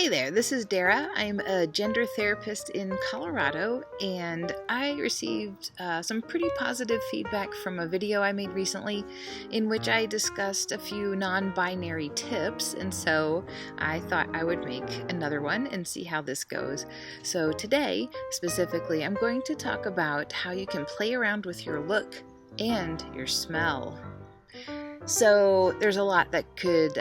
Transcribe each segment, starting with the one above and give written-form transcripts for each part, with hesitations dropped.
Hey there, this is Dara. I'm a gender therapist in Colorado, and I received some pretty positive feedback from a video I made recently in which I discussed a few non-binary tips, and so I thought I would make another one and see how this goes. So today, specifically, I'm going to talk about how you can play around with your look and your smell. So there's a lot that could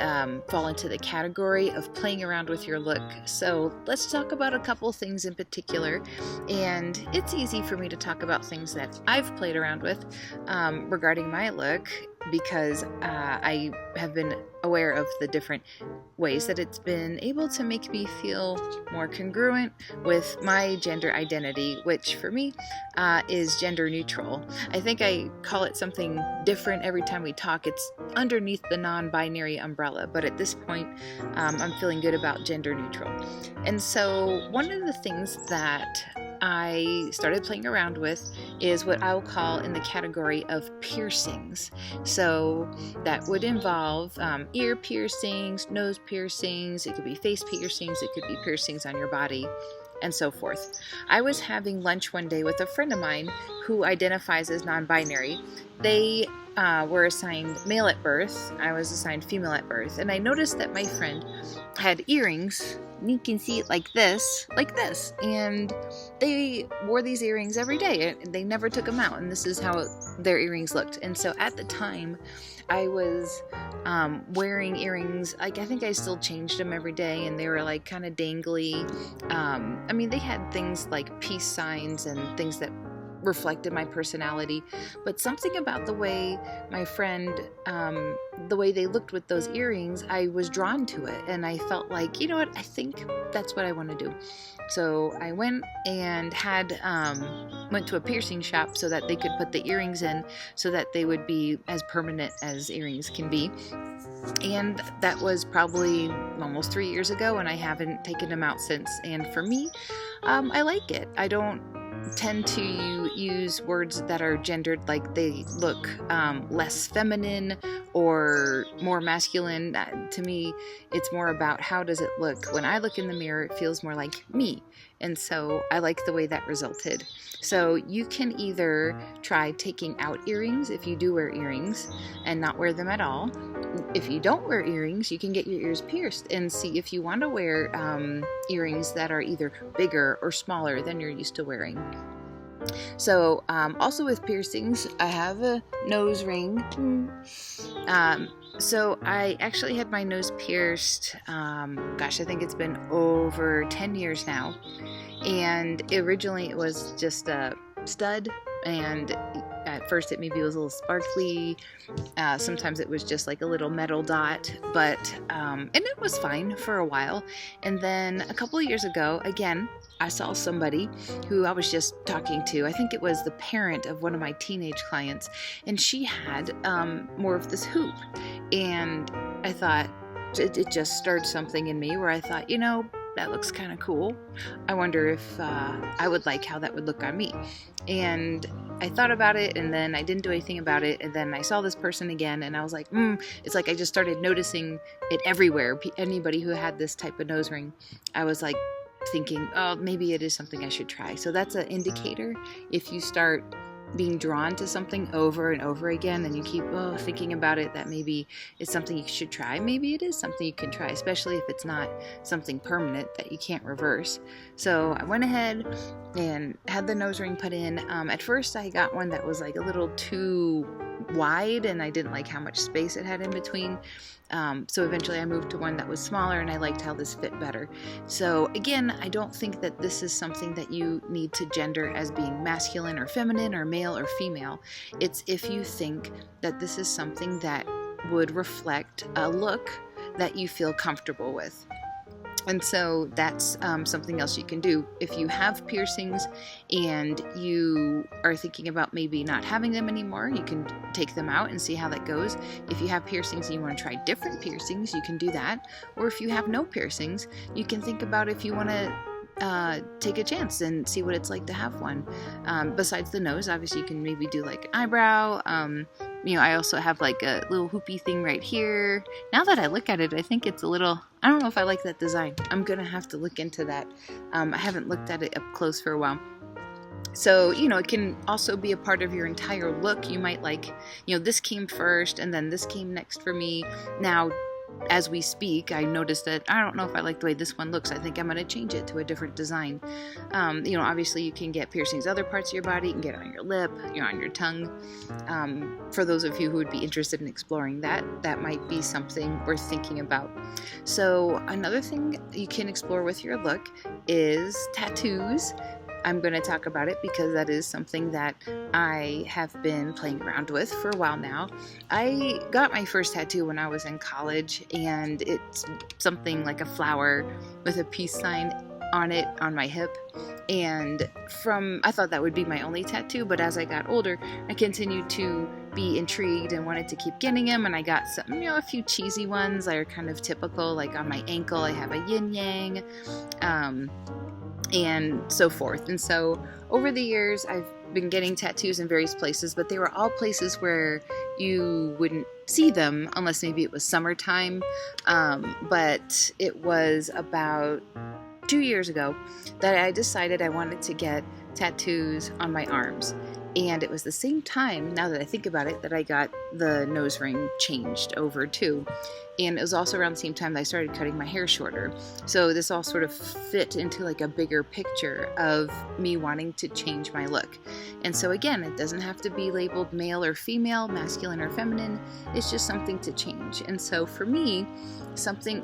fall into the category of playing around with your look. So let's talk about a couple things in particular. And it's easy for me to talk about things that I've played around with regarding my look because I have been aware of the different ways that it's been able to make me feel more congruent with my gender identity, which for me is gender neutral. I think I call it something different every time we talk. It's underneath the non-binary umbrella, but at this point I'm feeling good about gender neutral. And so one of the things that I started playing around with is what I will call in the category of piercings. So that would involve ear piercings, nose piercings, it could be face piercings, it could be piercings on your body, and so forth. I was having lunch one day with a friend of mine who identifies as non-binary. They were assigned male at birth. I was assigned female at birth. And I noticed that my friend had earrings. You can see it like this. And they wore these earrings every day. They never took them out. And this is how their earrings looked. And so at the time, I was wearing earrings. I think I still changed them every day. And they were like kind of dangly. They had things like peace signs and things that reflected my personality, but something about the way my friend, the way they looked with those earrings, I was drawn to it, and I felt like, you know what, I think that's what I want to do. So I went and went to a piercing shop so that they could put the earrings in so that they would be as permanent as earrings can be. And that was probably almost 3 years ago, and I haven't taken them out since. And for me, I like it. I don't tend to use words that are gendered, like they look less feminine or more masculine. To me, it's more about how does it look. When I look in the mirror, it feels more like me. And so I like the way that resulted. So you can either try taking out earrings if you do wear earrings and not wear them at all. If you don't wear earrings, you can get your ears pierced and see if you want to wear earrings that are either bigger or smaller than you're used to wearing. So also with piercings, I have a nose ring. So I actually had my nose pierced, I think it's been over 10 years now. And originally it was just a stud, and at first it maybe was a little sparkly. Sometimes it was just like a little metal dot, and it was fine for a while. And then a couple of years ago, again, I saw somebody who I was just talking to. I think it was the parent of one of my teenage clients, and she had more of this hoop. And I thought, it just stirred something in me where I thought, that looks kind of cool. I wonder if I would like how that would look on me. And I thought about it, and then I didn't do anything about it. And then I saw this person again, and I was like, it's like I just started noticing it everywhere. Anybody who had this type of nose ring, I was like thinking, oh, maybe it is something I should try. So that's an indicator. If you start being drawn to something over and over again, and you keep thinking about it, that maybe it's something you should try. Maybe it is something you can try, especially if it's not something permanent that you can't reverse. So I went ahead and had the nose ring put in. At first I got one that was like a little too wide, and I didn't like how much space it had in between. So eventually I moved to one that was smaller, and I liked how this fit better. So again, I don't think that this is something that you need to gender as being masculine or feminine or male or female. It's if you think that this is something that would reflect a look that you feel comfortable with. And so that's something else you can do. If you have piercings and you are thinking about maybe not having them anymore, you can take them out and see how that goes. If you have piercings and you want to try different piercings, you can do that. Or if you have no piercings, you can think about if you want to take a chance and see what it's like to have one. Besides the nose, obviously you can maybe do like an eyebrow. I also have like a little hoopy thing right here. Now that I look at it, I think it's a little I don't know if I like that design. I'm gonna have to look into that. I haven't looked at it up close for a while. So, it can also be a part of your entire look. You might like, this came first and then this came next for me. Now, as we speak, I noticed that I don't know if I like the way this one looks. I think I'm going to change it to a different design. Obviously you can get piercings other parts of your body. You can get it on your lip, on your tongue. For those of you who would be interested in exploring that might be something worth thinking about. So another thing you can explore with your look is tattoos. I'm going to talk about it because that is something that I have been playing around with for a while now. I got my first tattoo when I was in college, and it's something like a flower with a peace sign on it on my hip. And I thought that would be my only tattoo, but as I got older, I continued to be intrigued and wanted to keep getting them, and I got some, a few cheesy ones that are kind of typical, like on my ankle I have a yin yang, and so forth. And so over the years I've been getting tattoos in various places, but they were all places where you wouldn't see them unless maybe it was summertime. But it was about 2 years ago that I decided I wanted to get tattoos on my arms. And it was the same time, now that I think about it, that I got the nose ring changed over too. And it was also around the same time that I started cutting my hair shorter. So this all sort of fit into like a bigger picture of me wanting to change my look. And so again, it doesn't have to be labeled male or female, masculine or feminine. It's just something to change. And so for me,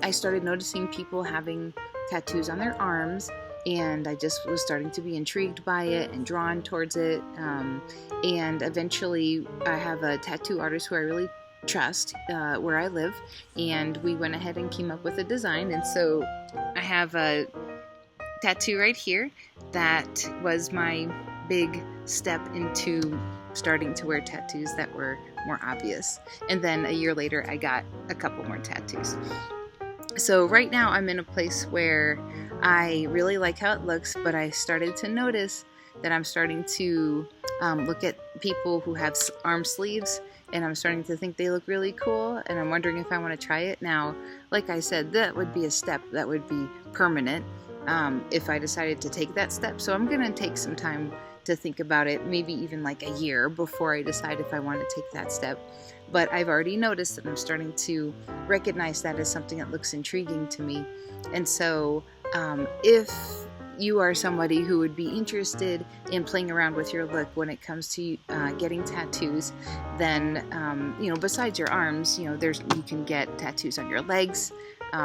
I started noticing people having tattoos on their arms, and I just was starting to be intrigued by it and drawn towards it. And eventually I have a tattoo artist who I really trust where I live, and we went ahead and came up with a design. And so I have a tattoo right here that was my big step into starting to wear tattoos that were more obvious. And then a year later I got a couple more tattoos. So right now I'm in a place where I really like how it looks, but I started to notice that I'm starting to look at people who have arm sleeves, and I'm starting to think they look really cool, and I'm wondering if I want to try it. Now, like I said, that would be a step that would be permanent if I decided to take that step. So I'm going to take some time to think about it, maybe even like a year before I decide if I want to take that step. But I've already noticed that I'm starting to recognize that as something that looks intriguing to me. And so if you are somebody who would be interested in playing around with your look when it comes to getting tattoos, then besides your arms, you can get tattoos on your legs.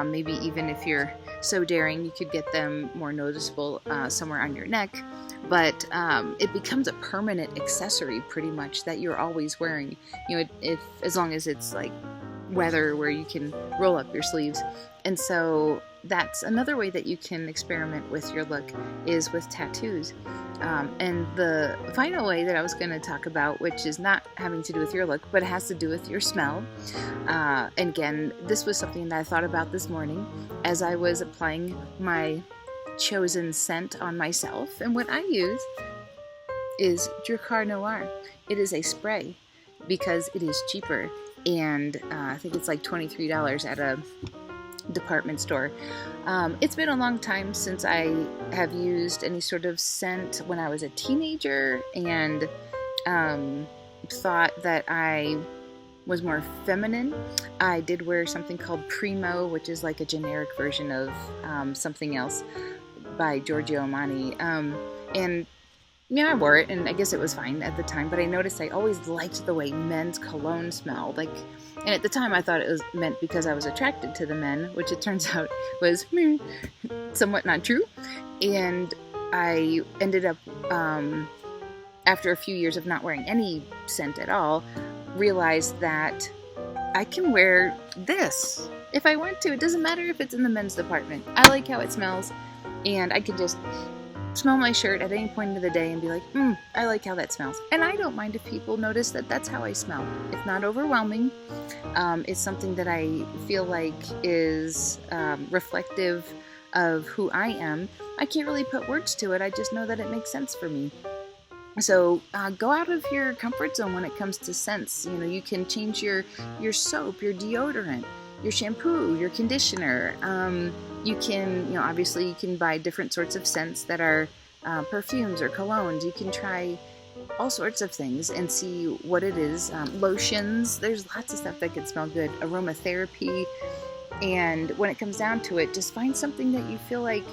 Maybe even if you're so daring, you could get them more noticeable somewhere on your neck. But it becomes a permanent accessory pretty much that you're always wearing, as long as it's like weather where you can roll up your sleeves. And so that's another way that you can experiment with your look, is with tattoos. And the final way that I was going to talk about, which is not having to do with your look, but it has to do with your smell. And again, this was something that I thought about this morning as I was applying my chosen scent on myself. And what I use is Drakkar Noir. It is a spray because it is cheaper, and I think it's like $23 at a department store. It's been a long time since I have used any sort of scent when I was a teenager, and thought that I was more feminine. I did wear something called Primo, which is like a generic version of something else by Giorgio Armani, and I wore it, and I guess it was fine at the time, but I noticed I always liked the way men's cologne smelled. And at the time I thought it was meant because I was attracted to the men, which it turns out was somewhat not true. And I ended up, after a few years of not wearing any scent at all, realized that I can wear this if I want to. It doesn't matter if it's in the men's department. I like how it smells, and I could just smell my shirt at any point of the day and be like, I like how that smells. And I don't mind if people notice that that's how I smell. It's not overwhelming. It's something that I feel like is reflective of who I am. I can't really put words to it. I just know that it makes sense for me. So go out of your comfort zone when it comes to scents. You can change your soap, your deodorant. your shampoo, your conditioner. You can, obviously you can buy different sorts of scents that are perfumes or colognes. You can try all sorts of things and see what it is. Lotions, there's lots of stuff that can smell good. Aromatherapy. And when it comes down to it, just find something that you feel like,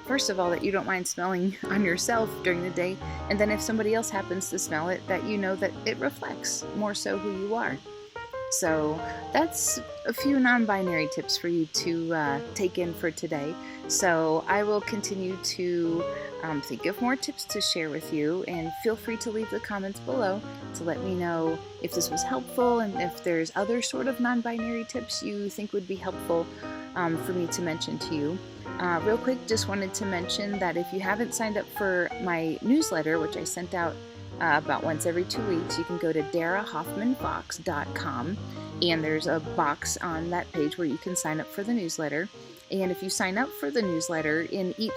first of all, that you don't mind smelling on yourself during the day. And then if somebody else happens to smell it, that you know that it reflects more so who you are. So that's a few non-binary tips for you to take in for today. So I will continue to think of more tips to share with you, and feel free to leave the comments below to let me know if this was helpful and if there's other sort of non-binary tips you think would be helpful for me to mention to you. Real quick, just wanted to mention that if you haven't signed up for my newsletter, which I sent out about once every 2 weeks, you can go to darahoffmanfox.com, and there's a box on that page where you can sign up for the newsletter. And if you sign up for the newsletter, in each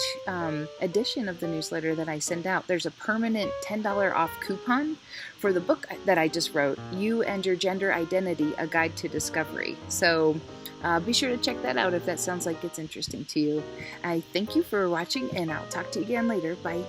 edition of the newsletter that I send out, there's a permanent $10 off coupon for the book that I just wrote, You and Your Gender Identity, A Guide to Discovery. So be sure to check that out if that sounds like it's interesting to you. I thank you for watching, and I'll talk to you again later. Bye.